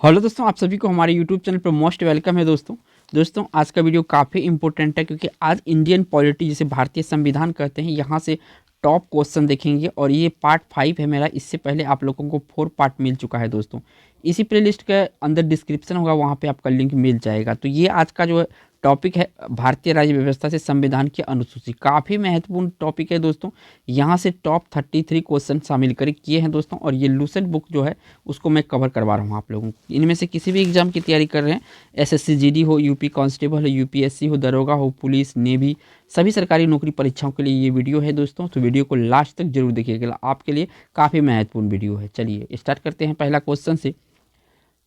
Hello दोस्तों, आप सभी को हमारे यूट्यूब चैनल पर मोस्ट वेलकम है। दोस्तों आज का वीडियो काफ़ी इंपॉर्टेंट है क्योंकि आज इंडियन पॉलिटी जिसे भारतीय संविधान कहते हैं यहाँ से टॉप क्वेश्चन देखेंगे और ये पार्ट 5 है मेरा। इससे पहले आप लोगों को 4 पार्ट मिल चुका है दोस्तों। इसी प्लेलिस्ट के अंदर डिस्क्रिप्शन होगा, वहाँ पे आपका लिंक मिल जाएगा। तो ये आज का जो टॉपिक है भारतीय राज्य व्यवस्था से संविधान की अनुसूची, काफ़ी महत्वपूर्ण टॉपिक है दोस्तों। यहाँ से टॉप 33 क्वेश्चन शामिल कर किए हैं दोस्तों और ये लूसेंट बुक जो है उसको मैं कवर करवा रहा हूँ आप लोगों को। इनमें से किसी भी एग्जाम की तैयारी कर रहे हैं, एसएससी जीडी हो, यूपी कांस्टेबल हो, यूपीएससी हो, दरोगा हो, पुलिस, नेवी, सभी सरकारी नौकरी परीक्षाओं के लिए ये वीडियो है दोस्तों। तो वीडियो को लास्ट तक जरूर देखिएगा, आपके लिए काफ़ी महत्वपूर्ण वीडियो है। चलिए स्टार्ट करते हैं पहला क्वेश्चन से।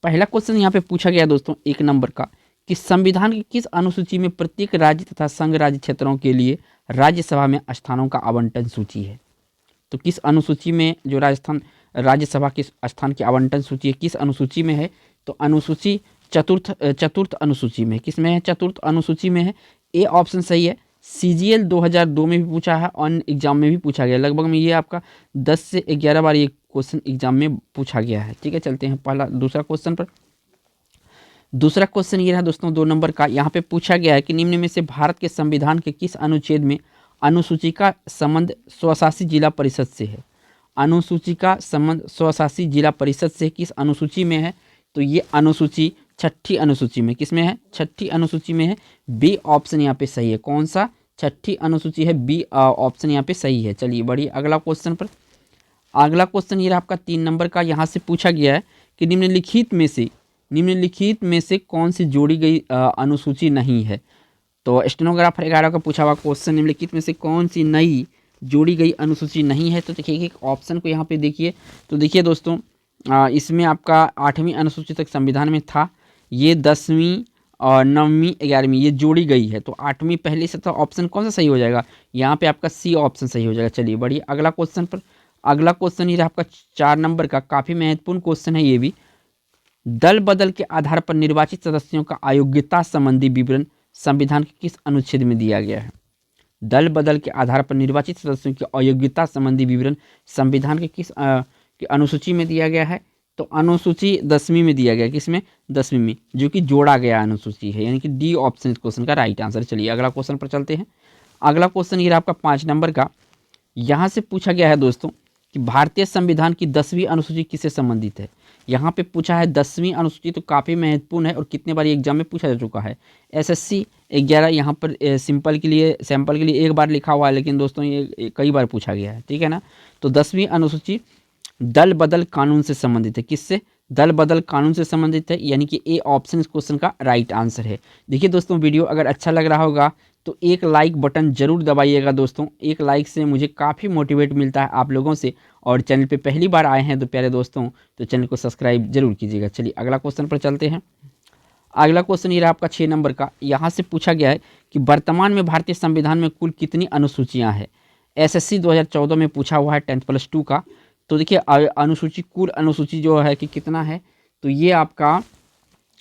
पहला क्वेश्चन यहाँ पे पूछा गया दोस्तों 1 नंबर का कि संविधान की किस अनुसूची में प्रत्येक राज्य तथा संघ राज्य क्षेत्रों के लिए राज्यसभा में स्थानों का आवंटन सूची है। तो किस अनुसूची में जो राजस्थान राज्यसभा के स्थान की आवंटन सूची है, किस अनुसूची में है? तो अनुसूची चतुर्थ अनुसूची में। किस में है? चतुर्थ अनुसूची में है। ए ऑप्शन सही है। सीजीएल 2002 में भी पूछा है, अन्य एग्जाम में भी पूछा गया। लगभग में ये आपका 10 से 11 बार ये क्वेश्चन एग्जाम में पूछा गया है। ठीक है, चलते हैं दूसरा क्वेश्चन पर। दूसरा क्वेश्चन ये रहा दोस्तों 2 नंबर का। यहाँ पे पूछा गया है कि निम्न में से भारत के संविधान के किस अनुच्छेद में अनुसूची का संबंध स्वशासी जिला परिषद से है? अनुसूची का संबंध स्वशासी जिला परिषद से किस अनुसूची में है? तो ये अनुसूची 6ठी अनुसूची में। किस में है? 6ठी अनुसूची में है। बी ऑप्शन यहाँ पे सही है। कौन सा? 6ठी अनुसूची है, बी ऑप्शन यहाँ पे सही है। चलिए बढ़िए अगला क्वेश्चन पर। अगला क्वेश्चन ये रहा आपका 3 नंबर का। यहाँ से पूछा गया है कि निम्नलिखित में से कौन सी जोड़ी गई अनुसूची नहीं है? तो स्टेनोग्राफर 11 का पूछा हुआ क्वेश्चन, निम्नलिखित में से कौन सी नई जोड़ी गई अनुसूची नहीं है? तो देखिए एक ऑप्शन को यहाँ पे देखिए। तो देखिए दोस्तों, इसमें आपका 8वीं अनुसूची तक संविधान में था, ये 10वीं और 9वीं 11वीं ये जोड़ी गई है। तो 8वीं पहले से, तो ऑप्शन कौन सा सही हो जाएगा? यहाँ पे आपका सी ऑप्शन सही हो जाएगा। चलिए बढ़िए अगला क्वेश्चन पर। अगला क्वेश्चन ये रहा आपका 4 नंबर का। काफ़ी महत्वपूर्ण क्वेश्चन है ये भी। दल बदल के आधार पर निर्वाचित सदस्यों का अयोग्यता संबंधी विवरण संविधान के किस अनुच्छेद में दिया गया है? दल बदल के आधार पर निर्वाचित सदस्यों की अयोग्यता संबंधी विवरण संविधान के किस की अनुसूची में दिया गया है? तो अनुसूची 10वीं में दिया गया। किसमें? 10वीं में, जो कि जोड़ा गया अनुसूची है, यानी कि डी ऑप्शन इस क्वेश्चन का राइट आंसर। चलिए अगला क्वेश्चन पर चलते हैं। अगला क्वेश्चन ये आपका 5 नंबर का। यहाँ से पूछा गया है दोस्तों कि भारतीय संविधान की 10वीं अनुसूची किससे संबंधित है? यहाँ पे पूछा है 10वीं अनुसूची, तो काफ़ी महत्वपूर्ण है और कितने बार एग्जाम में पूछा जा चुका है। एसएससी 11 यहाँ पर सैंपल के लिए एक बार लिखा हुआ है, लेकिन दोस्तों ये कई बार पूछा गया है। ठीक है ना। तो 10वीं अनुसूची दल बदल कानून से संबंधित है। किससे? दल बदल कानून से संबंधित है, यानी कि ए ऑप्शन इस क्वेश्चन का राइट आंसर है। देखिए दोस्तों, वीडियो अगर अच्छा लग रहा होगा तो एक लाइक बटन जरूर दबाइएगा दोस्तों। एक लाइक से मुझे काफ़ी मोटिवेट मिलता है आप लोगों से। और चैनल पे पहली बार आए हैं तो प्यारे दोस्तों, तो चैनल को सब्सक्राइब जरूर कीजिएगा। चलिए अगला क्वेश्चन पर चलते हैं। अगला क्वेश्चन ये रहा आपका 6 नंबर का। यहाँ से पूछा गया है कि वर्तमान में भारतीय संविधान में कुल कितनी अनुसूचियाँ हैं? एसएससी 2014 में पूछा हुआ है 10+2 का। तो देखिए अनुसूची, कुल अनुसूची जो है कि कितना है, तो ये आपका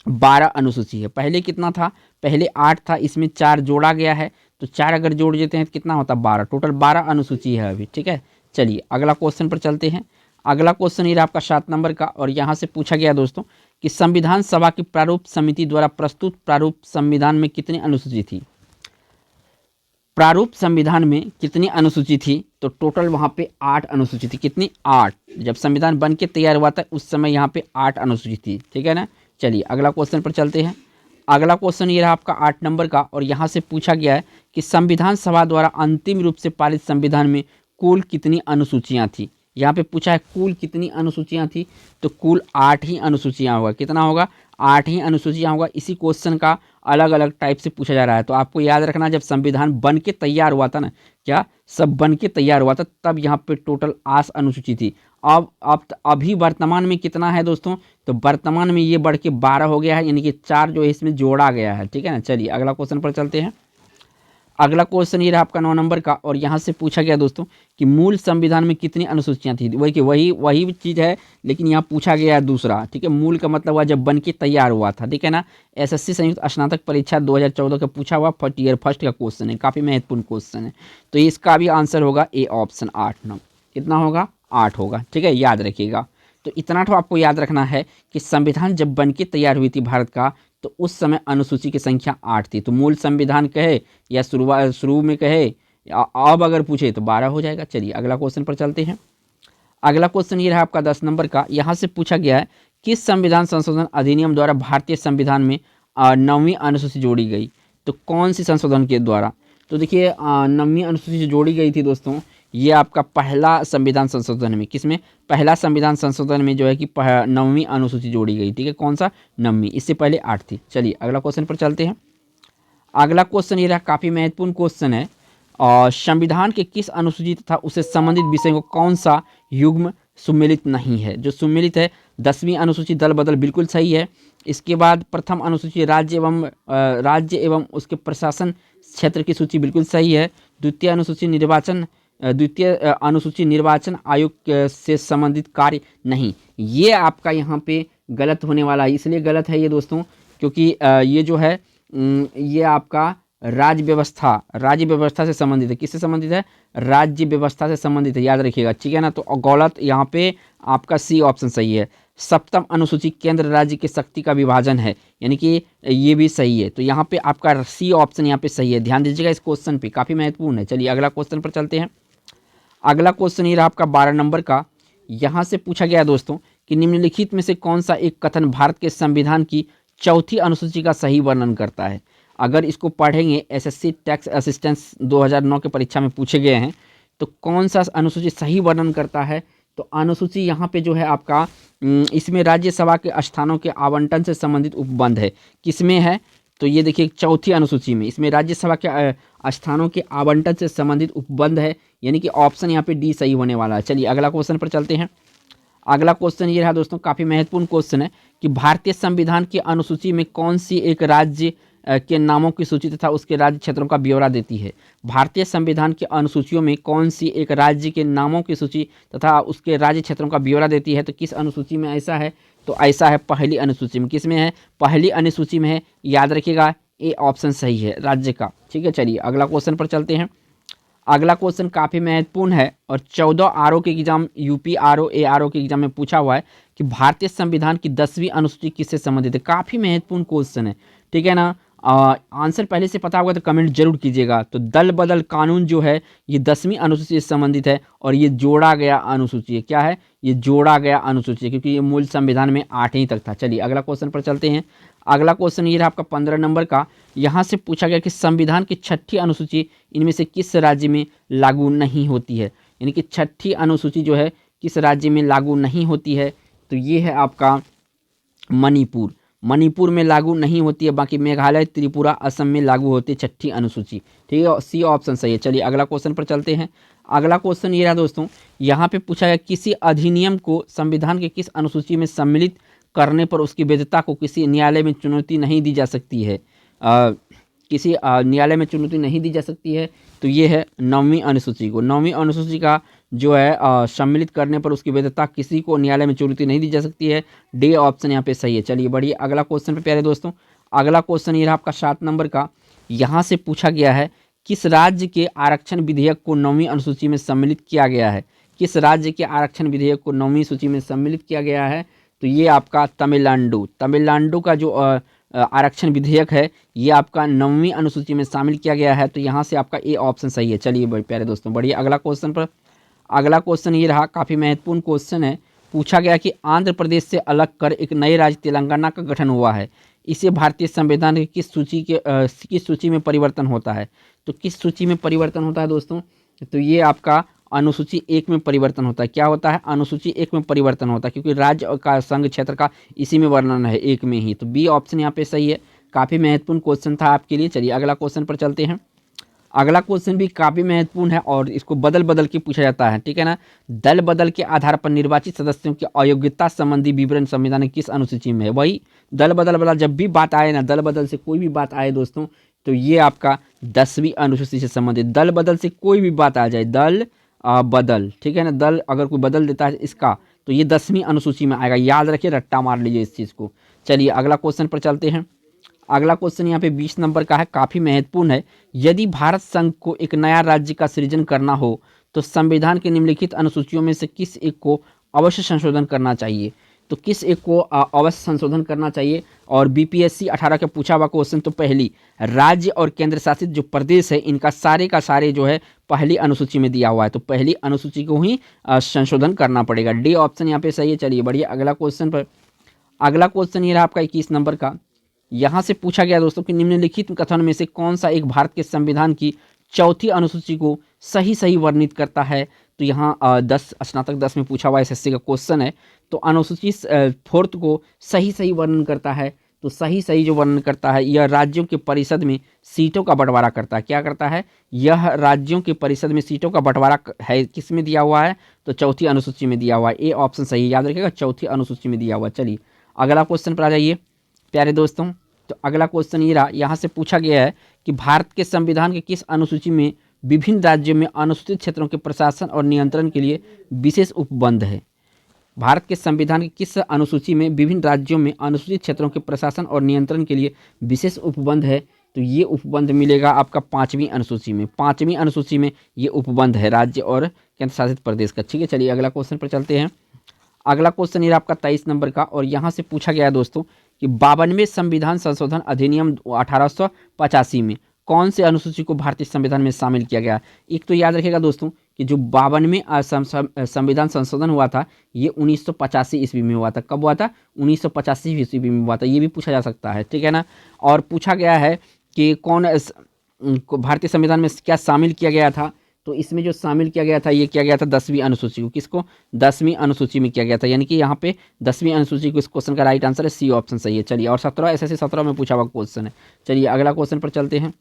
12 अनुसूची है। पहले कितना था? पहले 8 था, इसमें 4 जोड़ा गया है, तो 4 अगर जोड़ देते हैं तो कितना होता है? 12। टोटल 12 अनुसूची है अभी। ठीक है, चलिए अगला क्वेश्चन पर चलते हैं। अगला क्वेश्चन ये आपका 7 नंबर का और यहाँ से पूछा गया दोस्तों कि संविधान सभा की प्रारूप समिति द्वारा प्रस्तुत प्रारूप संविधान में कितनी अनुसूची थी? प्रारूप संविधान में कितनी अनुसूची थी? तो टोटल वहाँ पे 8 अनुसूची थी। कितनी? 8। जब संविधान बन के तैयार हुआ था उस समय यहाँ पे 8 अनुसूची थी। ठीक है ना। चलिए अगला क्वेश्चन पर चलते हैं। अगला क्वेश्चन ये रहा आपका 8 नंबर का और यहाँ से पूछा गया है कि संविधान सभा द्वारा अंतिम रूप से पारित संविधान में कुल कितनी अनुसूचियाँ थी? यहाँ पे पूछा है कुल कितनी अनुसूचियाँ थी, तो कुल 8 ही अनुसूचियाँ होगा। कितना होगा? 8 ही अनुसूचियाँ होगा। इसी क्वेश्चन का अलग अलग टाइप से पूछा जा रहा है। तो आपको याद रखना, जब संविधान बन के तैयार हुआ था ना, क्या सब बन के तैयार हुआ था, तब यहाँ पे टोटल 8 अनुसूची थी। अब अभी वर्तमान में कितना है दोस्तों? तो वर्तमान में ये बढ़ के 12 हो गया है, यानी कि 4 जो है इसमें जोड़ा गया है। ठीक है ना। चलिए अगला क्वेश्चन पर चलते हैं। अगला क्वेश्चन ये रहा आपका 9 नंबर का और यहाँ से पूछा गया दोस्तों कि मूल संविधान में कितनी अनुसूचियाँ थी? वही चीज़ है, लेकिन यहाँ पूछा गया है दूसरा। ठीक है, मूल का मतलब हुआ जब बन के तैयार हुआ था। ठीक है ना। एसएससी संयुक्त स्नातक परीक्षा 2014 का पूछा हुआ ईयर फर्स्ट का क्वेश्चन है, काफ़ी महत्वपूर्ण क्वेश्चन है। तो इसका भी आंसर होगा ए ऑप्शन 8। कितना होगा? 8 होगा। ठीक है, याद रखिएगा। तो इतना तो आपको याद रखना है कि संविधान जब बन के तैयार हुई थी भारत का, तो उस समय अनुसूची की संख्या 8 थी। तो मूल संविधान कहे या शुरू में कहे या अब अगर पूछे तो 12 हो जाएगा। चलिए अगला क्वेश्चन पर चलते हैं। अगला क्वेश्चन ये रहा आपका 10 नंबर का। यहाँ से पूछा गया है किस संविधान संशोधन अधिनियम द्वारा भारतीय संविधान में 9वीं अनुसूची जोड़ी गई। तो कौन सी संशोधन के द्वारा? तो देखिए 9वीं अनुसूची जो जोड़ी गई थी दोस्तों, ये आपका पहला संविधान संशोधन में, किसमें? पहला संविधान संशोधन में जो है कि 9वीं अनुसूची जोड़ी गई। ठीक है, कौन सा? 9वीं। इससे पहले 8 थी। चलिए अगला क्वेश्चन पर चलते हैं। अगला क्वेश्चन ये रहा, काफ़ी महत्वपूर्ण क्वेश्चन है। और संविधान के किस अनुसूची तथा उससे संबंधित विषय को कौन सा युग्म सुमेलित नहीं है? जो सुमेलित है 10वीं अनुसूची दल बदल बिल्कुल सही है। इसके बाद प्रथम अनुसूची राज्य एवं उसके प्रशासन क्षेत्र की सूची बिल्कुल सही है। द्वितीय अनुसूची निर्वाचन आयोग से संबंधित कार्य नहीं। ये आपका यहाँ पे गलत होने वाला है। इसलिए गलत है ये दोस्तों क्योंकि ये जो है ये आपका राज्य व्यवस्था से संबंधित है। किससे संबंधित है? राज्य व्यवस्था से संबंधित है, याद रखिएगा। ठीक है ना, तो गलत यहाँ पे आपका सी ऑप्शन सही है। सप्तम अनुसूची केंद्र राज्य की शक्ति का विभाजन है, यानी कि ये भी सही है। तो यहाँ पे आपका सी ऑप्शन यहाँ पे सही है। ध्यान दीजिएगा इस क्वेश्चन पे, काफ़ी महत्वपूर्ण है। चलिए अगला क्वेश्चन पर चलते हैं। अगला क्वेश्चन ये रहा आपका 12 नंबर का। यहाँ से पूछा गया दोस्तों कि निम्नलिखित में से कौन सा एक कथन भारत के संविधान की चौथी अनुसूची का सही वर्णन करता है? अगर इसको पढ़ेंगे, एसएससी टैक्स असिस्टेंस 2009 के परीक्षा में पूछे गए हैं, तो कौन सा अनुसूची सही वर्णन करता है? तो अनुसूची यहाँ पे जो है आपका इसमें राज्यसभा के स्थानों के आवंटन से संबंधित उपबंध है। किसमें है? तो ये देखिए चौथी अनुसूची में, इसमें राज्यसभा के स्थानों के आवंटन से संबंधित उपबंध है, यानी कि ऑप्शन यहाँ पे डी सही होने वाला है। चलिए अगला क्वेश्चन पर चलते हैं। अगला क्वेश्चन ये रहा दोस्तों, काफ़ी महत्वपूर्ण क्वेश्चन है कि भारतीय संविधान की अनुसूची में कौन सी एक राज्य के नामों की सूची तथा उसके राज्य क्षेत्रों का ब्यौरा देती है? भारतीय संविधान की अनुसूचियों में कौन सी एक राज्य के नामों की सूची तथा उसके राज्य क्षेत्रों का ब्यौरा देती है? तो किस अनुसूची में ऐसा है? तो ऐसा है पहली अनुसूची में। किस में है? पहली अनुसूची में है। याद रखिएगा ए ऑप्शन सही है, राज्य का। ठीक है, चलिए अगला क्वेश्चन पर चलते हैं। अगला क्वेश्चन काफ़ी महत्वपूर्ण है और 14 आरओ के एग्जाम, यूपी आरओ एआरओ के एग्जाम में पूछा हुआ है कि भारतीय संविधान की 10वीं अनुसूची किससे संबंधित है। काफ़ी महत्वपूर्ण क्वेश्चन है। ठीक है ना, आंसर पहले से पता होगा तो कमेंट जरूर कीजिएगा। तो दल बदल कानून जो है ये 10वीं अनुसूची से संबंधित है और ये जोड़ा गया अनुसूची है। क्या है? ये जोड़ा गया अनुसूची है क्योंकि ये मूल संविधान में 8वीं तक था। चलिए अगला क्वेश्चन पर चलते हैं। अगला क्वेश्चन ये रहा आपका 15 नंबर का। यहाँ से पूछा गया कि संविधान की 6ठी अनुसूची इनमें से किस राज्य में लागू नहीं होती है? यानी कि 6ठी अनुसूची जो है किस राज्य में लागू नहीं होती है? तो ये है आपका मणिपुर। मणिपुर में लागू नहीं होती है, बाकी मेघालय, त्रिपुरा, असम में लागू होती है 6ठी अनुसूची। ठीक है, सी ऑप्शन सही है। चलिए अगला क्वेश्चन पर चलते हैं। अगला क्वेश्चन ये रहा दोस्तों, यहाँ पे पूछा गया किसी अधिनियम को संविधान के किस अनुसूची में सम्मिलित करने पर उसकी वैधता को किसी न्यायालय में चुनौती नहीं दी जा सकती है? किसी न्यायालय में चुनौती नहीं दी जा सकती है, तो ये है 9वीं अनुसूची को। 9वीं अनुसूची का जो है सम्मिलित करने पर उसकी वैधता किसी को न्यायालय में चुनौती नहीं दी जा सकती है। डी ऑप्शन यहाँ पे सही है। चलिए बढ़िए अगला क्वेश्चन पे प्यारे दोस्तों। अगला क्वेश्चन ये रहा आपका 7 नंबर का। यहाँ से पूछा गया है किस राज्य के आरक्षण विधेयक को 9वीं अनुसूची में सम्मिलित किया गया है? किस राज्य के आरक्षण विधेयक को 9वीं सूची में सम्मिलित किया गया है? तो ये आपका तमिलनाडु का जो आरक्षण विधेयक है ये आपका 9वीं अनुसूची में शामिल किया गया है। तो यहाँ से आपका ए ऑप्शन सही है। चलिए प्यारे दोस्तों बढ़िए अगला क्वेश्चन पर। अगला क्वेश्चन ये रहा, काफ़ी महत्वपूर्ण क्वेश्चन है। पूछा गया कि आंध्र प्रदेश से अलग कर एक नए राज्य तेलंगाना का गठन हुआ है, इसे भारतीय संविधान की किस सूची में परिवर्तन होता है? तो किस सूची में परिवर्तन होता है दोस्तों? तो ये आपका अनुसूची 1 में परिवर्तन होता है। क्या होता है? अनुसूची 1 में परिवर्तन होता है क्योंकि राज्य का संघ क्षेत्र का इसी में वर्णन है 1 में ही। तो बी ऑप्शन यहाँ पे सही है। काफ़ी महत्वपूर्ण क्वेश्चन था आपके लिए। चलिए अगला क्वेश्चन पर चलते हैं। अगला क्वेश्चन भी काफ़ी महत्वपूर्ण है और इसको बदल बदल के पूछा जाता है। ठीक है ना, दल बदल के आधार पर निर्वाचित सदस्यों की अयोग्यता संबंधी विवरण संविधान की किस अनुसूची में है? वही दल बदल जब भी बात आए ना, दल बदल से कोई भी बात आए दोस्तों, तो ये आपका 10वीं अनुसूची से संबंधित। दल बदल से कोई भी बात आ जाए, दल बदल, ठीक है ना, दल अगर कोई बदल देता है इसका, तो ये 10वीं अनुसूची में आएगा। याद रखिए, रट्टा मार लीजिए इस चीज़ को। चलिए अगला क्वेश्चन पर चलते हैं। अगला क्वेश्चन यहाँ पे 20 नंबर का है, काफ़ी महत्वपूर्ण है। यदि भारत संघ को एक नया राज्य का सृजन करना हो तो संविधान के निम्नलिखित अनुसूचियों में से किस एक को अवश्य संशोधन करना चाहिए। तो किस एक को अवश्य संशोधन करना चाहिए? और बीपीएससी 18 का पूछा हुआ क्वेश्चन, तो पहली राज्य और केंद्र शासित जो प्रदेश है इनका सारे का सारे जो है पहली अनुसूची में दिया हुआ है, तो पहली अनुसूची को ही संशोधन करना पड़ेगा। डी ऑप्शन यहाँ पे सही है। चलिए बढ़िया, अगला क्वेश्चन पर, अगला क्वेश्चन ये रहा आपका 21 नंबर का। यहाँ से पूछा गया दोस्तों कि निम्नलिखित कथन में से कौन सा एक भारत के संविधान की चौथी अनुसूची को सही सही वर्णित करता है? तो यहाँ 10 स्नातक 10 में पूछा हुआ एसएससी का क्वेश्चन है। तो अनुसूची 4th को सही सही वर्णन करता है। तो सही सही जो वर्णन करता है, यह राज्यों के परिषद में सीटों का बंटवारा करता है। क्या करता है? यह राज्यों के परिषद में सीटों का बंटवारा है। किस में दिया हुआ है? तो चौथी अनुसूची में दिया हुआ है। ए ऑप्शन सही है, याद रखिएगा, चौथी अनुसूची में दिया हुआ है। चलिए अगला क्वेश्चन पर आ जाइए प्यारे दोस्तों। तो अगला क्वेश्चन ये रहा, यहाँ से पूछा गया है कि भारत के संविधान के किस अनुसूची में विभिन्न राज्यों में अनुसूचित क्षेत्रों के प्रशासन और नियंत्रण के लिए विशेष उपबंध है? भारत के संविधान की किस अनुसूची में विभिन्न राज्यों में अनुसूचित क्षेत्रों के प्रशासन और नियंत्रण के लिए विशेष उपबंध है? तो ये उपबंध मिलेगा आपका 5वीं अनुसूची में। 5वीं अनुसूची में ये उपबंध है राज्य और केंद्र शासित प्रदेश का। ठीक है, चलिए अगला क्वेश्चन पर चलते हैं। अगला क्वेश्चन ये आपका 23 नंबर का, और यहाँ से पूछा गया है दोस्तों कि 52वें संविधान संशोधन अधिनियम 1885 में कौन से अनुसूची को भारतीय संविधान में शामिल किया गया? एक तो याद रखिएगा दोस्तों कि जो 52वें संविधान संशोधन हुआ था ये 1985 ईस्वी में हुआ था। कब हुआ था? 1985 ईस्वी में हुआ था। ये भी पूछा जा सकता है, ठीक है ना। और पूछा गया है कि कौन भारतीय संविधान में क्या शामिल किया गया था? तो इसमें जो शामिल किया गया था ये किया गया था 10वीं अनुसूची को। किसको? 10वीं अनुसूची में किया गया था, यानी कि यहाँ पे 10वीं अनुसूची को। इस क्वेश्चन का राइट आंसर है सी ऑप्शन सही है। चलिए, और 17 एसएससी 17 में पूछा हुआ क्वेश्चन है। चलिए अगला क्वेश्चन पर चलते हैं।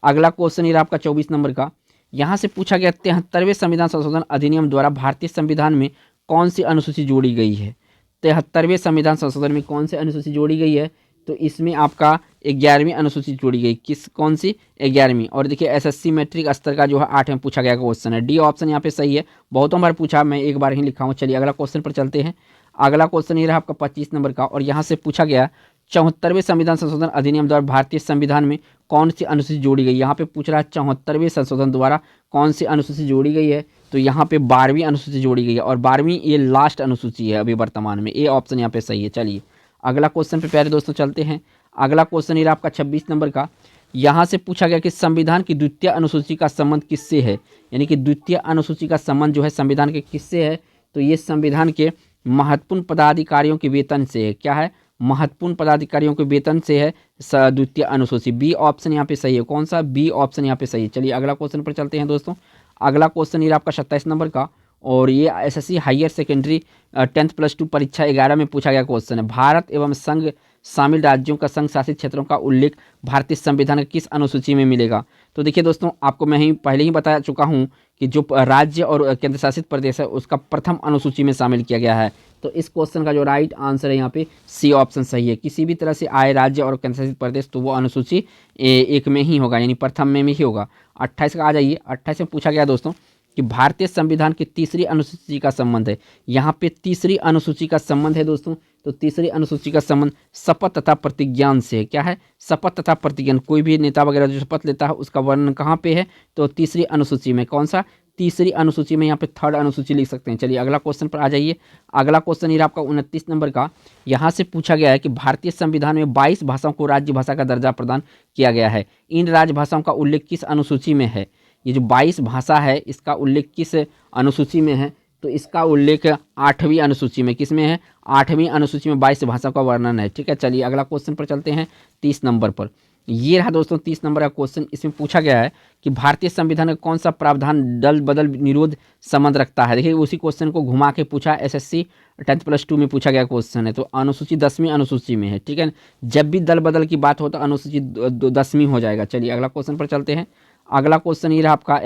अगला क्वेश्चन ये आपका 24 नंबर का। यहाँ से पूछा गया 73वें संविधान संशोधन अधिनियम द्वारा भारतीय संविधान में कौन सी अनुसूची जोड़ी गई है? 73वें संविधान संशोधन में कौन सी अनुसूची जोड़ी गई है? तो इसमें आपका 11वीं अनुसूची जोड़ी गई। किस कौन सी? 11वीं। और देखिए एसएससी मैट्रिक स्तर का जो है 8 में पूछा गया क्वेश्चन है। डी ऑप्शन यहाँ पे सही है। बहुतों बार पूछा, मैं एक बार ही लिखा हूँ। चलिए अगला क्वेश्चन पर चलते हैं। अगला क्वेश्चन ये रहा आपका 25 नंबर का, और यहाँ से पूछा गया 74वें संविधान संशोधन अधिनियम द्वारा भारतीय संविधान में कौन सी अनुसूची जोड़ी गई? यहाँ पे पूछ रहा है 74वें संशोधन द्वारा कौन सी अनुसूची जोड़ी गई है? तो यहाँ पे 12वीं अनुसूची जोड़ी गई है, और 12वीं ये लास्ट अनुसूची है अभी वर्तमान में। ए ऑप्शन यहाँ पे सही है। चलिए अगला क्वेश्चन पे प्यारे दोस्तों चलते हैं। अगला क्वेश्चन ये आपका 26 नंबर का। यहाँ से पूछा गया कि संविधान की द्वितीय अनुसूची का संबंध किससे है? यानी कि द्वितीय अनुसूची का संबंध जो है संविधान के किससे है? तो ये संविधान के महत्वपूर्ण पदाधिकारियों के वेतन से है। क्या है? महत्वपूर्ण पदाधिकारियों के वेतन से है द्वितीय अनुसूची। बी ऑप्शन यहाँ पे सही है। कौन सा? बी ऑप्शन यहाँ पे सही है। चलिए अगला क्वेश्चन पर चलते हैं दोस्तों। अगला क्वेश्चन ये आपका 27 नंबर का, और ये एसएससी हायर सेकेंडरी 10th+2 परीक्षा 11 में पूछा गया क्वेश्चन है। भारत एवं संघ शामिल राज्यों का संघ शासित क्षेत्रों का उल्लेख भारतीय संविधान की किस अनुसूची में मिलेगा? तो देखिए दोस्तों, आपको मैं पहले ही बता चुका हूँ कि जो राज्य और केंद्र शासित प्रदेश है उसका प्रथम अनुसूची में शामिल किया गया है। तो इस क्वेश्चन का जो राइट आंसर है यहाँ पे सी ऑप्शन सही है। किसी भी तरह से आए राज्य और केंद्र शासित प्रदेश तो वो अनुसूची 1 में ही होगा, यानी प्रथम में ही होगा। 28 का आ जाइए। 28 में पूछा गया दोस्तों कि भारतीय संविधान की तीसरी अनुसूची का संबंध है। यहाँ पे तीसरी अनुसूची का संबंध है दोस्तों। तो तीसरी अनुसूची का संबंध शपथ तथा प्रतिज्ञान से है। क्या है? शपथ तथा प्रतिज्ञान। कोई भी नेता वगैरह जो शपथ लेता है उसका वर्णन कहाँ पे है? तो तीसरी अनुसूची में। कौन सा? तीसरी अनुसूची में। यहाँ पे 3rd अनुसूची लिख सकते हैं। चलिए अगला क्वेश्चन पर आ जाइए। अगला क्वेश्चन ये आपका 29 नंबर का। यहाँ से पूछा गया है कि भारतीय संविधान में 22 भाषाओं को राज्य भाषा का दर्जा प्रदान किया गया है। इन राजभाषाओं का उल्लेख किस अनुसूची में है? ये जो 22 भाषा है इसका उल्लेख किस अनुसूची में है? तो इसका उल्लेख 8वीं अनुसूची में। किस में है? 8वीं अनुसूची में 22 भाषा का वर्णन है। ठीक है, चलिए अगला क्वेश्चन पर चलते हैं 30 नंबर पर। ये रहा दोस्तों 30 नंबर का क्वेश्चन। इसमें पूछा गया है कि भारतीय संविधान का कौन सा प्रावधान दल बदल निरोध संबंध रखता है? देखिए उसी क्वेश्चन को घुमा के पूछा, एसएससी 10th+2 में पूछा गया क्वेश्चन है। तो अनुसूची 10वीं अनुसूची में है। ठीक है, जब भी दल बदल की बात हो तो अनुसूची 10वीं हो जाएगा। चलिए अगला क्वेश्चन पर चलते हैं। अगला क्वेश्चन ये रहा आपका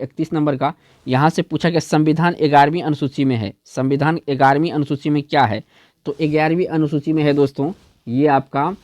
31 नंबर का। यहाँ से पूछा गया संविधान 11वीं अनुसूची में है। संविधान 11वीं अनुसूची में क्या है? तो 11वीं अनुसूची में है दोस्तों ये आपका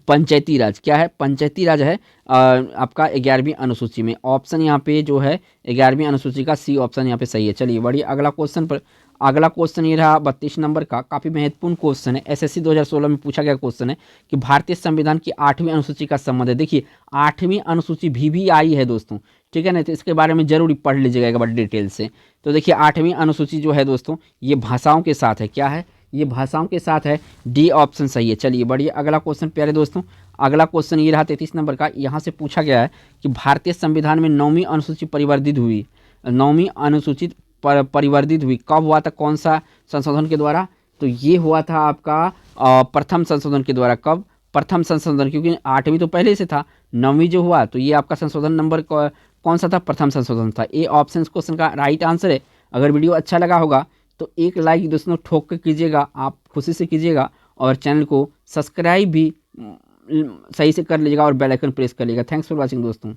पंचायती राज। क्या है? पंचायती राज है आपका 11वीं अनुसूची में। ऑप्शन यहाँ पे जो है 11वीं अनुसूची का सी ऑप्शन यहाँ पे सही है। चलिए बढ़िया, अगला क्वेश्चन पर अगला क्वेश्चन ये रहा 32 नंबर का, काफ़ी महत्वपूर्ण क्वेश्चन है। एसएससी 2016 में पूछा गया क्वेश्चन है कि भारतीय संविधान की 8वीं अनुसूची का संबंध है। देखिए 8वीं अनुसूची भी आई है दोस्तों, ठीक है ना, तो इसके बारे में जरूर पढ़ लीजिएगा एक बार डिटेल से। तो देखिए 8वीं अनुसूची जो है दोस्तों ये भाषाओं के साथ है। क्या है? ये भाषाओं के साथ है। डी ऑप्शन सही है। चलिए बढ़िए, अगला क्वेश्चन प्यारे दोस्तों, अगला क्वेश्चन ये रहा 33 नंबर का। यहाँ से पूछा गया है कि भारतीय संविधान में 9वीं अनुसूची परिवर्तित हुई, 9वीं अनुसूचित परिवर्तित हुई कब हुआ था, कौन सा संशोधन के द्वारा? तो ये हुआ था आपका प्रथम संशोधन के द्वारा। कब? प्रथम संशोधन, क्योंकि 8वीं तो पहले से था, 9वीं जो हुआ तो ये आपका संशोधन नंबर कौन सा था? प्रथम संशोधन था। ए ऑप्शन क्वेश्चन का राइट आंसर है। अगर वीडियो अच्छा लगा होगा तो एक लाइक दोस्तों ठोक कर कीजिएगा, आप खुशी से कीजिएगा, और चैनल को सब्सक्राइब भी सही से कर लीजिएगा और बेल आइकन प्रेस कर लीजिएगा। थैंक्स फॉर वॉचिंग दोस्तों।